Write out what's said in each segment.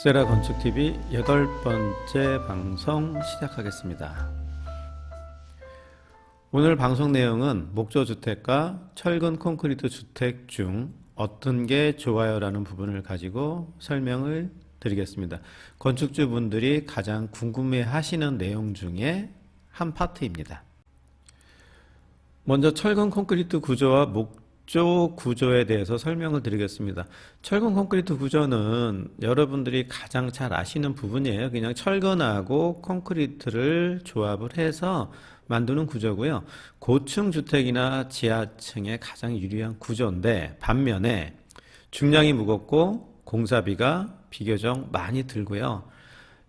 세라 건축TV 8번째 방송 시작하겠습니다. 오늘 방송 내용은 목조주택과 철근 콘크리트 주택 중 어떤 게 좋아요 라는 부분을 가지고 설명을 드리겠습니다. 건축주분들이 가장 궁금해 하시는 내용 중에 한 파트입니다. 먼저 철근 콘크리트 구조와 목조 구조에 대해서 설명을 드리겠습니다. 철근 콘크리트 구조는 여러분들이 가장 잘 아시는 부분이에요. 그냥 철근하고 콘크리트를 조합을 해서 만드는 구조고요. 고층 주택이나 지하층에 가장 유리한 구조인데, 반면에 중량이 무겁고 공사비가 비교적 많이 들고요.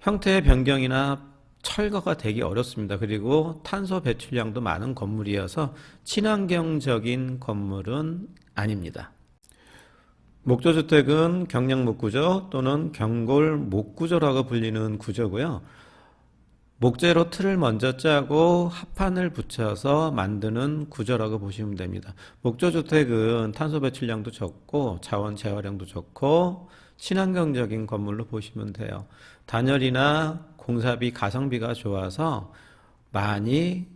형태의 변경이나 철거가 되기 어렵습니다. 그리고 탄소 배출량도 많은 건물이어서 친환경적인 건물은 아닙니다. 목조주택은 경량목구조 또는 경골목구조라고 불리는 구조고요. 목재로 틀을 먼저 짜고 합판을 붙여서 만드는 구조라고 보시면 됩니다. 목조주택은 탄소 배출량도 적고 자원 재활용도 좋고 친환경적인 건물로 보시면 돼요. 단열이나 공사비, 가성비가 좋아서 많이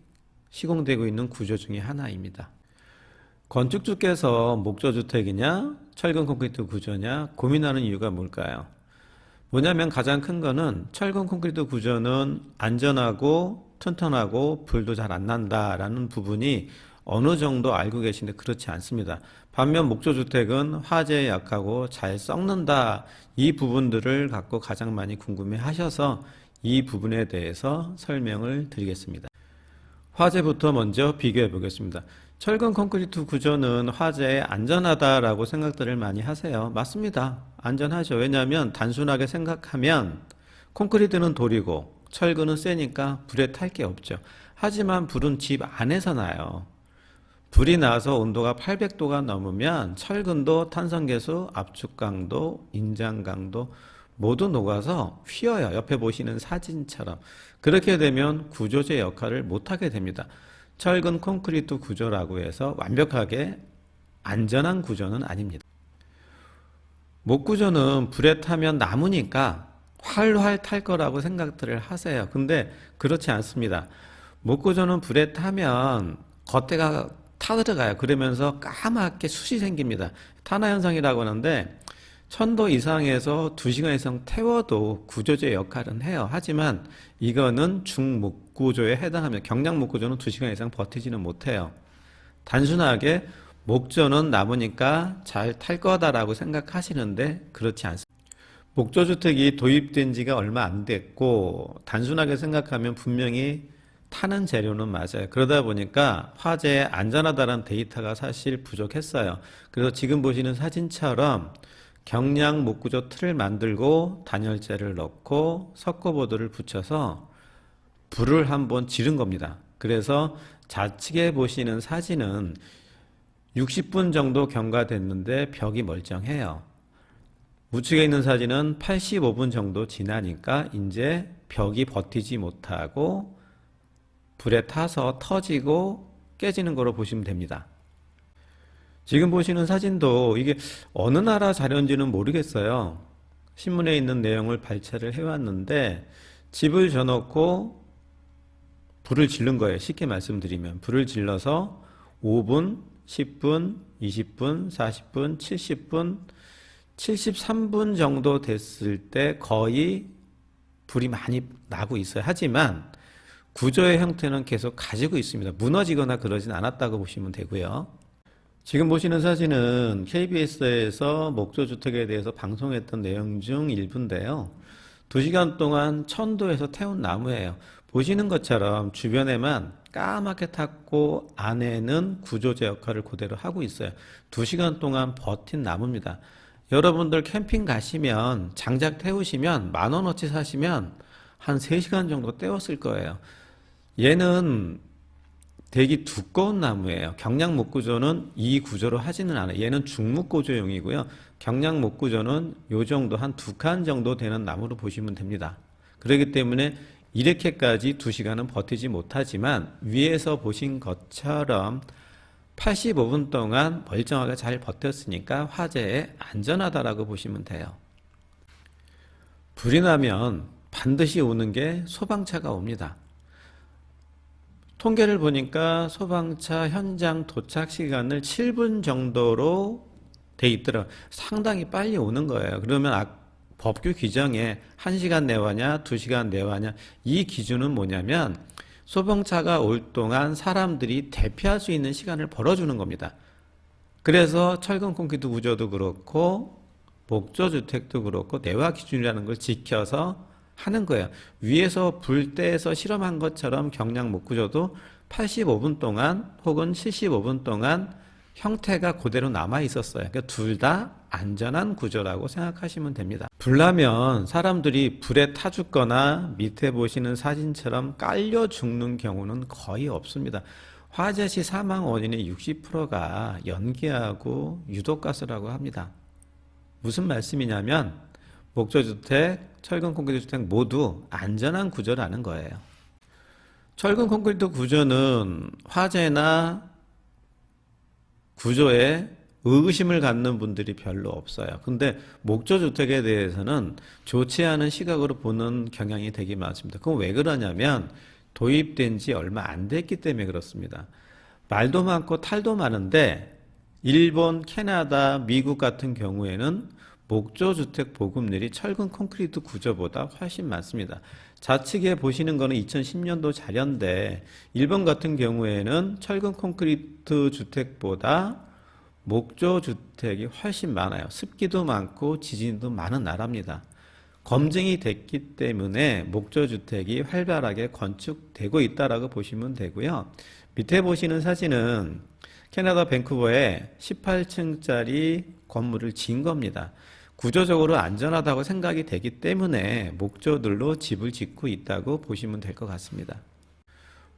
시공되고 있는 구조 중에 하나입니다. 건축주께서 목조주택이냐 철근 콘크리트 구조냐 고민하는 이유가 뭘까요? 뭐냐면 가장 큰 거는 철근 콘크리트 구조는 안전하고 튼튼하고 불도 잘 안 난다라는 부분이 어느 정도 알고 계신데 그렇지 않습니다. 반면 목조주택은 화재에 약하고 잘 썩는다, 이 부분들을 갖고 가장 많이 궁금해 하셔서 이 부분에 대해서 설명을 드리겠습니다. 화재부터 먼저 비교해 보겠습니다. 철근 콘크리트 구조는 화재에 안전하다라고 생각들을 많이 하세요. 맞습니다. 안전하죠. 왜냐하면 단순하게 생각하면 콘크리트는 돌이고 철근은 세니까 불에 탈 게 없죠. 하지만 불은 집 안에서 나요. 불이 나서 온도가 800도가 넘으면 철근도 탄성계수, 압축강도, 인장강도 모두 녹아서 휘어요. 옆에 보시는 사진처럼. 그렇게 되면 구조제 역할을 못하게 됩니다. 철근 콘크리트 구조라고 해서 완벽하게 안전한 구조는 아닙니다. 목구조는 불에 타면 남으니까 활활 탈 거라고 생각들을 하세요. 근데 그렇지 않습니다. 목구조는 불에 타면 겉에가 타들어가요. 그러면서 까맣게 숯이 생깁니다. 탄화현상이라고 하는데 1000도 이상에서 2시간 이상 태워도 구조제 역할은 해요. 하지만 이거는 중목구조에 해당하며 경량목구조는 2시간 이상 버티지는 못해요. 단순하게 목조는 남으니까 잘 탈 거다라고 생각하시는데 그렇지 않습니다. 목조주택이 도입된 지가 얼마 안 됐고 단순하게 생각하면 분명히 타는 재료는 맞아요. 그러다 보니까 화재에 안전하다는 데이터가 사실 부족했어요. 그래서 지금 보시는 사진처럼 경량 목구조 틀을 만들고 단열재를 넣고 석고보드를 붙여서 불을 한번 지른 겁니다. 그래서 좌측에 보시는 사진은 60분 정도 경과됐는데 벽이 멀쩡해요. 우측에 있는 사진은 85분 정도 지나니까 이제 벽이 버티지 못하고 불에 타서 터지고 깨지는 거로 보시면 됩니다. 지금 보시는 사진도 이게 어느 나라 자료인지는 모르겠어요. 신문에 있는 내용을 발췌를 해왔는데 집을 져놓고 불을 지른 거예요. 쉽게 말씀드리면 불을 질러서 5분, 10분, 20분, 40분, 70분, 73분 정도 됐을 때 거의 불이 많이 나고 있어요. 하지만 구조의 형태는 계속 가지고 있습니다. 무너지거나 그러진 않았다고 보시면 되고요. 지금 보시는 사진은 KBS에서 목조주택에 대해서 방송했던 내용 중 일부인데요. 2시간 동안 1000도에서 태운 나무예요. 보시는 것처럼 주변에만 까맣게 탔고 안에는 구조제 역할을 그대로 하고 있어요. 2시간 동안 버틴 나무입니다. 여러분들 캠핑 가시면 장작 태우시면 10,000원어치 사시면 한 3시간 정도 때웠을 거예요. 얘는 되게 두꺼운 나무예요. 경량목구조는 이 구조로 하지는 않아요. 얘는 중목구조용이고요. 경량목구조는 요 정도 한 2칸 정도 되는 나무로 보시면 됩니다. 그렇기 때문에 이렇게까지 2시간은 버티지 못하지만 위에서 보신 것처럼 85분 동안 멀쩡하게 잘 버텼으니까 화재에 안전하다라고 보시면 돼요. 불이 나면 반드시 오는 게 소방차가 옵니다. 통계를 보니까 소방차 현장 도착 시간을 7분 정도로 돼 있더라고요. 상당히 빨리 오는 거예요. 그러면 법규 규정에 1시간 내와냐 2시간 내와냐, 이 기준은 뭐냐면 소방차가 올 동안 사람들이 대피할 수 있는 시간을 벌어주는 겁니다. 그래서 철근 콘크리트 구조도 그렇고 목조주택도 그렇고 내화 기준이라는 걸 지켜서 하는 거예요. 위에서 불때에서 실험한 것처럼 경량 목구조도 85분 동안 혹은 75분 동안 형태가 그대로 남아 있었어요. 그러니까 둘 다 안전한 구조라고 생각하시면 됩니다. 불나면 사람들이 불에 타 죽거나 밑에 보시는 사진처럼 깔려 죽는 경우는 거의 없습니다. 화재 시 사망 원인의 60%가 연기하고 유독가스라고 합니다. 무슨 말씀이냐면 목조주택, 철근 콘크리트 주택 모두 안전한 구조라는 거예요. 철근 콘크리트 구조는 화재나 구조에 의구심을 갖는 분들이 별로 없어요. 근데 목조주택에 대해서는 좋지 않은 시각으로 보는 경향이 되게 많습니다. 그건 왜 그러냐면 도입된 지 얼마 안 됐기 때문에 그렇습니다. 말도 많고 탈도 많은데 일본, 캐나다, 미국 같은 경우에는 목조주택 보급률이 철근 콘크리트 구조보다 훨씬 많습니다. 좌측에 보시는 거는 2010년도 자료인데 일본 같은 경우에는 철근 콘크리트 주택보다 목조주택이 훨씬 많아요. 습기도 많고 지진도 많은 나라입니다. 검증이 됐기 때문에 목조주택이 활발하게 건축되고 있다라고 보시면 되고요. 밑에 보시는 사진은 캐나다 밴쿠버에 18층짜리 건물을 지은 겁니다. 구조적으로 안전하다고 생각이 되기 때문에 목조들로 집을 짓고 있다고 보시면 될 것 같습니다.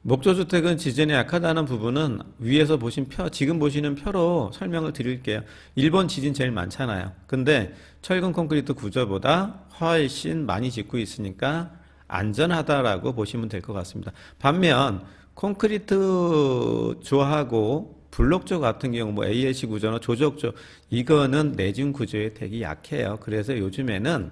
목조주택은 지진에 약하다는 부분은 위에서 보신 지금 보시는 표로 설명을 드릴게요. 일본 지진 제일 많잖아요. 근데 철근 콘크리트 구조보다 훨씬 많이 짓고 있으니까 안전하다라고 보시면 될 것 같습니다. 반면 콘크리트 조하고 블록조 같은 경우 뭐 ALC 구조나 조적조, 이거는 내진 구조에 되게 약해요. 그래서 요즘에는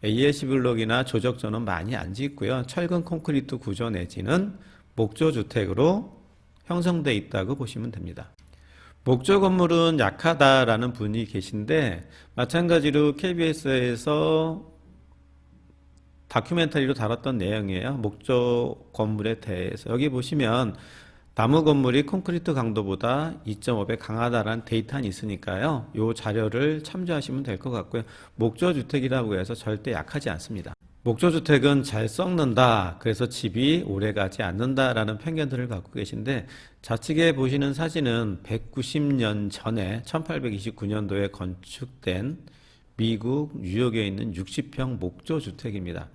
ALC 블록이나 조적조는 많이 안 짓고요. 철근 콘크리트 구조 내지는 목조 주택으로 형성되어 있다고 보시면 됩니다. 목조 건물은 약하다라는 분이 계신데 마찬가지로 KBS에서 다큐멘터리로 다뤘던 내용이에요. 목조 건물에 대해서. 여기 보시면 나무 건물이 콘크리트 강도보다 2.5배 강하다라는 데이터는 있으니까요. 이 자료를 참조하시면 될 것 같고요. 목조주택이라고 해서 절대 약하지 않습니다. 목조주택은 잘 썩는다, 그래서 집이 오래가지 않는다라는 편견들을 갖고 계신데 좌측에 보시는 사진은 190년 전에 1829년도에 건축된 미국 뉴욕에 있는 60평 목조주택입니다.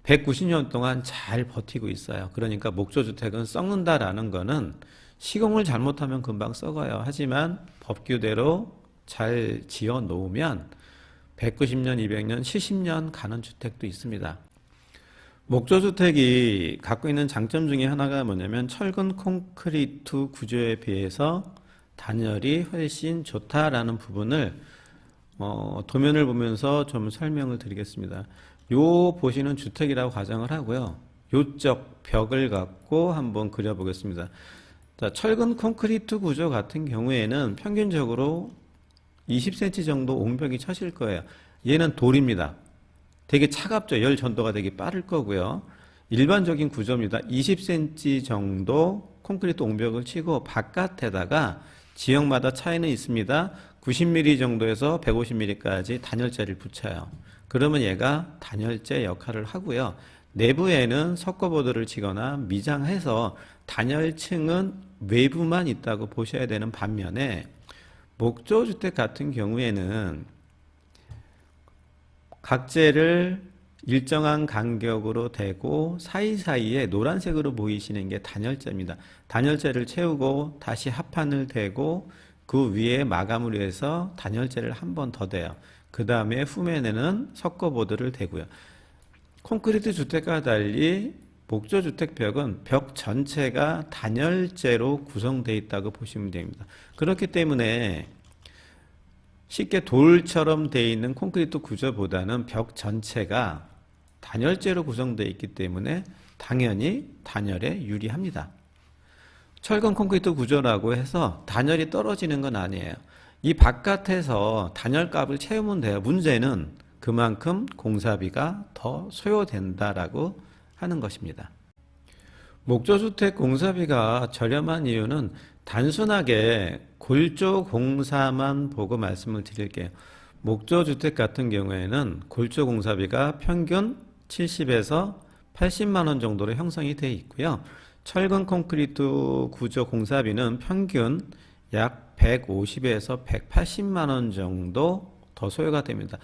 190년 동안 잘 버티고 있어요. 그러니까 목조주택은 썩는다라는 거는 시공을 잘못하면 금방 썩어요. 하지만 법규대로 잘 지어 놓으면 190년, 200년, 70년 가는 주택도 있습니다. 목조주택이 갖고 있는 장점 중에 하나가 뭐냐면 철근 콘크리트 구조에 비해서 단열이 훨씬 좋다라는 부분을 도면을 보면서 좀 설명을 드리겠습니다. 요 보시는 주택이라고 가정을 하고요. 요쪽 벽을 갖고 한번 그려보겠습니다. 자, 철근 콘크리트 구조 같은 경우에는 평균적으로 20cm 정도 옹벽이 쳐질 거예요. 얘는 돌입니다. 되게 차갑죠. 열 전도가 되게 빠를 거고요. 일반적인 구조입니다. 20cm 정도 콘크리트 옹벽을 치고 바깥에다가 지역마다 차이는 있습니다. 90mm 정도에서 150mm까지 단열재를 붙여요. 그러면 얘가 단열재 역할을 하고요. 내부에는 석고보드를 치거나 미장해서 단열층은 외부만 있다고 보셔야 되는 반면에 목조주택 같은 경우에는 각재를 일정한 간격으로 대고 사이사이에 노란색으로 보이시는 게 단열재입니다. 단열재를 채우고 다시 합판을 대고 그 위에 마감을 위해서 단열재를 한 번 더 대요. 그 다음에 후면에는 석고보드를 대고요. 콘크리트 주택과 달리 목조주택 벽은 벽 전체가 단열재로 구성되어 있다고 보시면 됩니다. 그렇기 때문에 쉽게 돌처럼 되어 있는 콘크리트 구조보다는 벽 전체가 단열재로 구성되어 있기 때문에 당연히 단열에 유리합니다. 철근 콘크리트 구조라고 해서 단열이 떨어지는 건 아니에요. 이 바깥에서 단열값을 채우면 돼요. 문제는 그만큼 공사비가 더 소요된다라고 하는 것입니다. 목조주택 공사비가 저렴한 이유는 단순하게 골조 공사만 보고 말씀을 드릴게요. 목조주택 같은 경우에는 골조 공사비가 평균 70에서 80만 원 정도로 형성이 되어 있고요. 철근 콘크리트 구조 공사비는 평균 약 150에서 180만 원 정도 더 소요가 됩니다.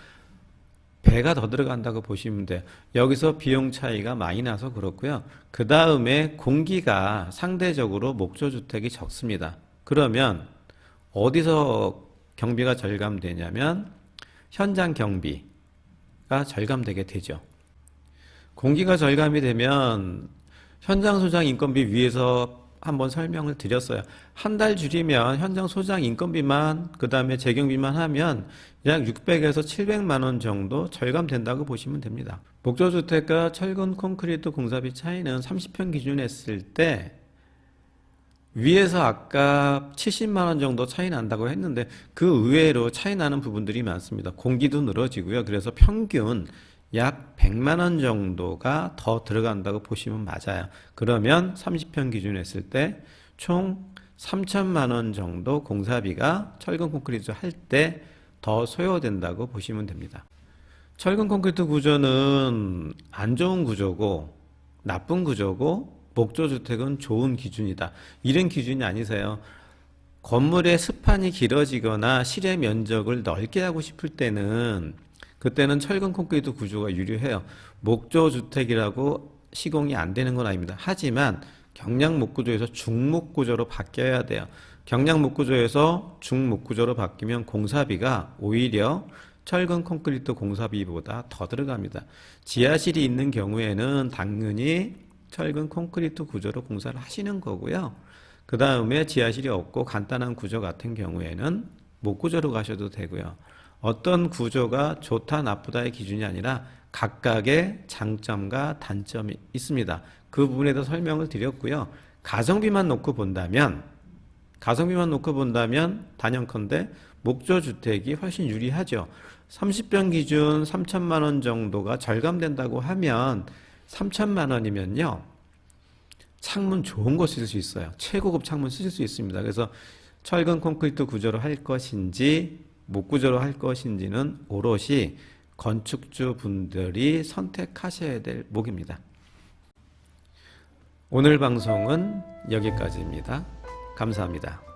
배가 더 들어간다고 보시면 돼요. 여기서 비용 차이가 많이 나서 그렇고요. 그 다음에 공기가 상대적으로 목조주택이 적습니다. 그러면 어디서 경비가 절감되냐면 현장 경비가 절감되게 되죠. 공기가 절감이 되면 현장 소장 인건비 위에서 한번 설명을 드렸어요. 한 달 줄이면 현장 소장 인건비만 그 다음에 재경비만 하면 약 600에서 700만 원 정도 절감된다고 보시면 됩니다. 목조주택과 철근 콘크리트 공사비 차이는 30평 기준 했을 때 위에서 아까 70만 원 정도 차이 난다고 했는데 그 의외로 차이 나는 부분들이 많습니다. 공기도 늘어지고요. 그래서 평균 약 100만 원 정도가 더 들어간다고 보시면 맞아요. 그러면 30평 기준 했을 때 총 3천만 원 정도 공사비가 철근 콘크리트 할 때 더 소요된다고 보시면 됩니다. 철근 콘크리트 구조는 안 좋은 구조고 나쁜 구조고 목조주택은 좋은 기준이다. 이런 기준이 아니세요. 건물의 스판이 길어지거나 실의 면적을 넓게 하고 싶을 때는 그때는 철근 콘크리트 구조가 유리해요. 목조주택이라고 시공이 안 되는 건 아닙니다. 하지만 경량목구조에서 중목구조로 바뀌어야 돼요. 경량목구조에서 중목구조로 바뀌면 공사비가 오히려 철근 콘크리트 공사비보다 더 들어갑니다. 지하실이 있는 경우에는 당연히 철근 콘크리트 구조로 공사를 하시는 거고요. 그 다음에 지하실이 없고 간단한 구조 같은 경우에는 목구조로 가셔도 되고요. 어떤 구조가 좋다 나쁘다의 기준이 아니라 각각의 장점과 단점이 있습니다. 그 부분에 대해서 설명을 드렸고요. 가성비만 놓고 본다면 단연컨대 목조주택이 훨씬 유리하죠. 30평 기준 3천만 원 정도가 절감된다고 하면 3천만 원이면요. 창문 좋은 거 쓰실 수 있어요. 최고급 창문 쓰실 수 있습니다. 그래서 철근 콘크리트 구조로 할 것인지 목구조로 할 것인지는 오롯이 건축주 분들이 선택하셔야 될 목입니다. 오늘 방송은 여기까지입니다. 감사합니다.